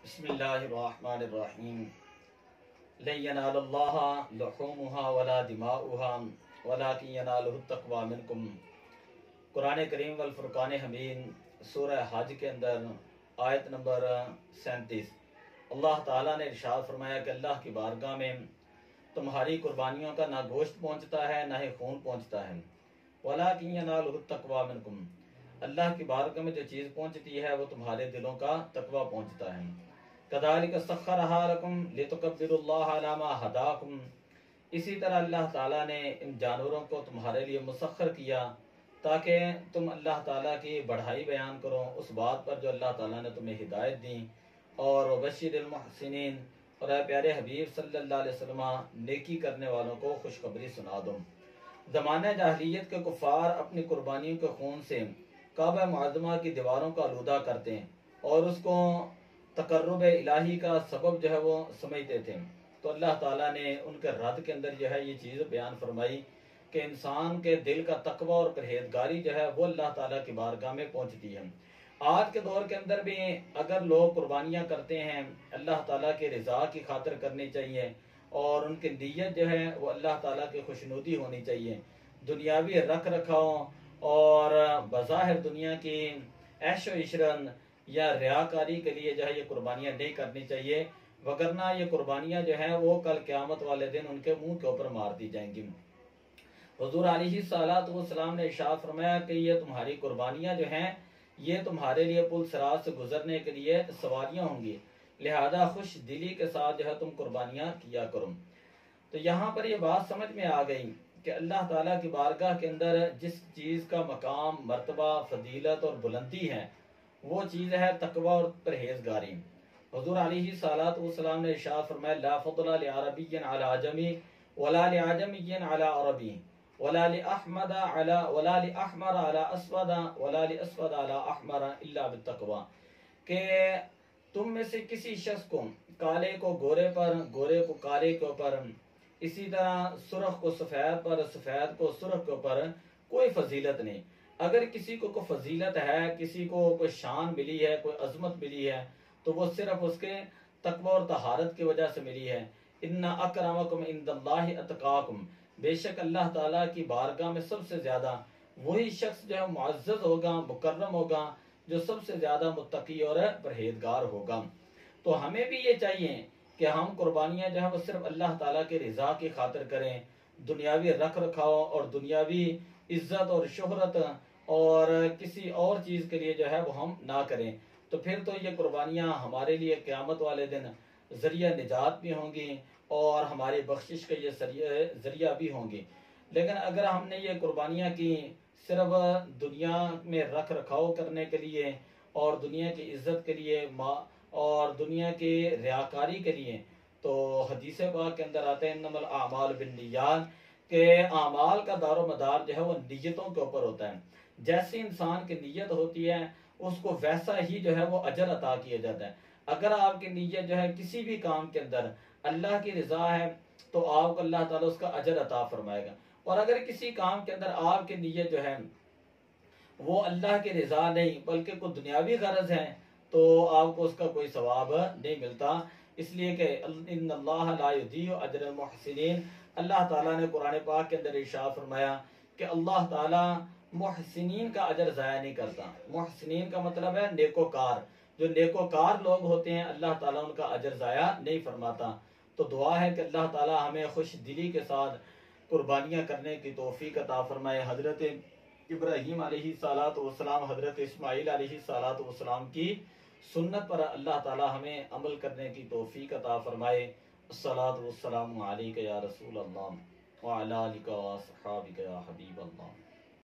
بسم اللہ الرحمن الرحیم لن ینال اللہ لحومها ولا دماؤها ولکن ینالہ التقوی منکم۔ قرآن کریم والفرقان حمید سورہ حج کے اندر آیت نمبر 37 اللہ تعالیٰ نے ارشاد فرمایا کہ اللہ کی بارگاہ میں تمہاری قربانیوں کا نہ گوشت پہنچتا ہے نہ ہی خون پہنچتا ہے، وَلَٰكِن يَنَالُهُ التَّقْوَىٰ مِنْكُمْ، اللہ کی بارگاہ میں جو چیز پہنچتی ہے وہ تمہارے دلوں کا تقوی پہنچتا ہے۔ كَذَٰلِكَ سَخَّرَهَا لَكُمْ لِتُكَبِّرُوا اللَّهَ عَلَىٰ مَا هَدَاكُمْ، اسی طرح اللہ تعالیٰ نے ان جانوروں کو تمہارے لیے مسخر کیا تاکہ تم اللہ تعالیٰ کی بڑھائی بیان کرو اس بات پر جو اللہ تعالیٰ نے تمہیں ہدایت دی، اور وبشر المحسنین، اور اے پیارے حبیب صلی اللہ علیہ وسلم نیکی کرنے والوں کو خوشخبری سنا دو۔ زمانہ جاہلیت کے کفار اپنی قربانیوں کے خون سے کعبہ معظمہ کی دیواروں کو آلودہ کرتے ہیں اور اس کو تقرب الہی کا سبب جو ہے وہ سمجھتے تھے، تو اللہ تعالیٰ نے ان کے رد کے اندر جو ہے یہ چیز بیان فرمائی کہ انسان کے دل کا تقوی اور پرہیزگاری جو ہے وہ اللہ تعالیٰ کی بارگاہ میں پہنچتی ہے۔ آج کے دور کے اندر بھی اگر لوگ قربانیاں کرتے ہیں اللہ تعالیٰ کی رضا کی خاطر کرنی چاہیے، اور ان کی نیت جو ہے وہ اللہ تعالیٰ کی خوشنودی ہونی چاہیے۔ دنیاوی رکھ رکھاؤ اور بظاہر دنیا کی عیش و عشرت یا ریاکاری کے لیے جو ہے یہ قربانیاں نہیں کرنی چاہیے، وگرنہ یہ قربانیاں جو ہیں وہ کل قیامت والے دن ان کے منہ کے اوپر مار دی جائیں گی۔ حضور علیہ السلام نے ارشاد فرمایا کہ یہ تمہاری قربانیاں جو ہیں یہ تمہارے لیے پل صراط سے گزرنے کے لیے سواریاں ہوں گی، لہذا خوش دلی کے ساتھ جو ہے تم قربانیاں کیا کرو۔ تو یہاں پر یہ بات سمجھ میں آ گئی کہ اللہ تعالیٰ کی بارگاہ کے اندر جس چیز کا مقام، مرتبہ، فضیلت اور بلندی ہے وہ چیز ہے تقوی اور پرہیزگاری۔ حضور علیہ السلام نے ارشاد فرمایا لا فضل لعربی علی عجمی ولا لعجمی علی عربی ولا لأحمر علی اسود ولا لأسود علی احمر الا بالتقوی، کہ تم میں سے کسی شخص کو کالے کو گورے پر، گورے کو کالے کے اوپر، اسی طرح سرخ کو سفید پر، سفید کو سرخ کے اوپر کوئی فضیلت نہیں۔ اگر کسی کو کوئی فضیلت ہے، کسی کو کوئی شان ملی ہے، کوئی عظمت ملی ہے، تو وہ صرف اس کے تقوی اور طہارت کی وجہ سے ملی ہے۔ ان اکرمکم عند اللہ اتقاکم، بے شک اللہ تعالیٰ کی بارگاہ میں سب سے زیادہ وہی شخص جو ہے معزز ہوگا، مکرم ہوگا، جو سب سے زیادہ متقی اور پرہیزگار ہوگا۔ تو ہمیں بھی یہ چاہیے کہ ہم قربانیاں جو ہے وہ صرف اللہ تعالیٰ کے رضا کی خاطر کریں، دنیاوی رکھ رکھاؤ اور دنیاوی عزت اور شہرت اور کسی اور چیز کے لیے جو ہے وہ ہم نہ کریں، تو پھر تو یہ قربانیاں ہمارے لیے قیامت والے دن ذریعہ نجات بھی ہوں گی اور ہماری بخشش کا یہ ذریعہ بھی ہوں گی۔ لیکن اگر ہم نے یہ قربانیاں کی صرف دنیا میں رکھ رکھاؤ کرنے کے لیے اور دنیا کی عزت کے لیے اور دنیا کی ریاکاری کے لیے، تو حدیث پاک کے اندر آتے ہیں انما الاعمال بالنیات، کہ اعمال کا دار و مدار جو ہے وہ نیتوں کے اوپر ہوتا ہے۔ جیسی انسان کی نیت ہوتی ہے اس کو ویسا ہی جو ہے وہ اجر عطا کیا جاتا ہے۔ اگر آپ کی نیت جو ہے کسی بھی کام کے اندر اللہ کی رضا ہے تو آپ کو اللہ تعالیٰ اس کا اجر عطا فرمائے گا، اور اگر کسی کام کے اندر آپ کی نیت جو ہے وہ اللہ کی رضا نہیں بلکہ کوئی دنیاوی غرض ہے تو آپ کو اس کا کوئی ثواب نہیں ملتا۔ اس لیے کہ ان اللہ لا یضیع اجر المحسنین، اللہ تعالیٰ نے قرآن پاک کے اندر ارشاد فرمایا کہ اللہ تعالیٰ محسنین کا اجر ضائع نہیں کرتا۔ محسنین کا مطلب ہے نیکوکار، جو نیکوکار لوگ ہوتے ہیں اللہ تعالیٰ ان کا اجر ضائع نہیں فرماتا۔ تو دعا ہے کہ اللہ تعالیٰ ہمیں خوش دلی کے ساتھ قربانیاں کرنے کی توفیق عطا فرمائے۔ حضرت ابراہیم علیہ السلام، حضرت اسماعیل علیہ السلام کی سنت پر اللہ تعالیٰ ہمیں عمل کرنے کی توفیق عطا فرمائے۔ الصلاۃ والسلام علیک یا رسول اللہ وعلی آلک و اصحابک یا حبیب اللہ۔